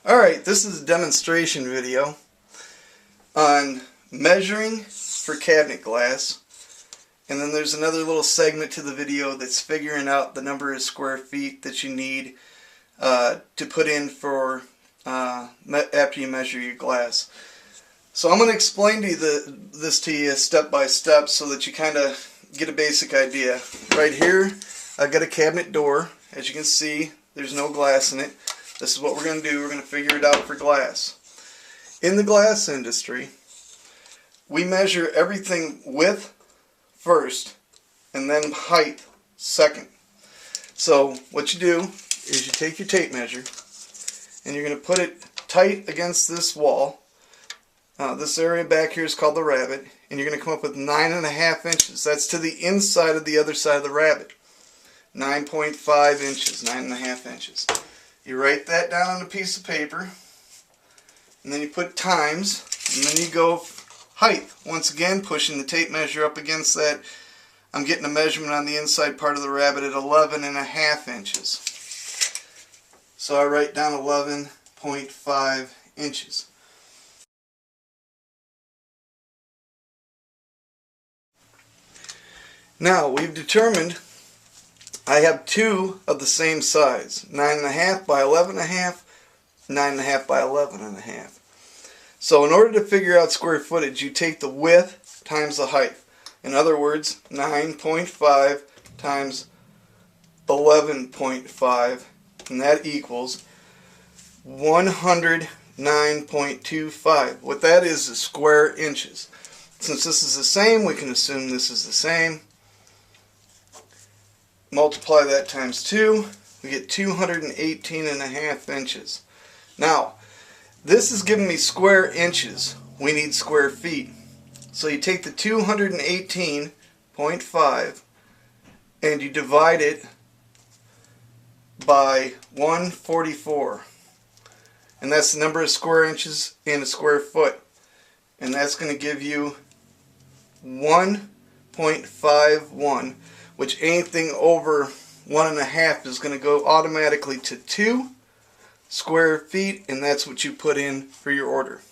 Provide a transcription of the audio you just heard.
Alright, this is a demonstration video on measuring for cabinet glass, and then there's another little segment to the video that's figuring out the number of square feet that you need to put in for after you measure your glass. So I'm going to explain this to you step by step so that you kind of get a basic idea. Right here I've got a cabinet door. As you can see, there's no glass in it. This is what we're going to do. We're going to figure it out for glass. In the glass industry, we measure everything width first and then height second. So what you do is you take your tape measure and you're going to put it tight against this wall. This area back here is called the rabbet, and you're going to come up with 9.5 inches. That's to the inside of the other side of the rabbet. 9.5 inches, 9.5 inches. You write that down on a piece of paper, and then you put times, and then you go height. Once again, pushing the tape measure up against that. I'm getting a measurement on the inside part of the rabbet at 11.5 inches. So I write down 11.5 inches. Now we've determined I have two of the same size, 9.5 by 11.5, 9.5 by 11.5. So in order to figure out square footage, you take the width times the height. In other words, 9.5 times 11.5, and that equals 109.25. What that is square inches. Since this is the same, we can assume this is the same. Multiply that times 2, we get 218.5 inches. Now, this is giving me square inches. We need square feet. So you take the 218.5 and you divide it by 144. And that's the number of square inches in a square foot. And that's going to give you 1.51. which anything over 1.5 is going to go automatically to 2 square feet, and that's what you put in for your order.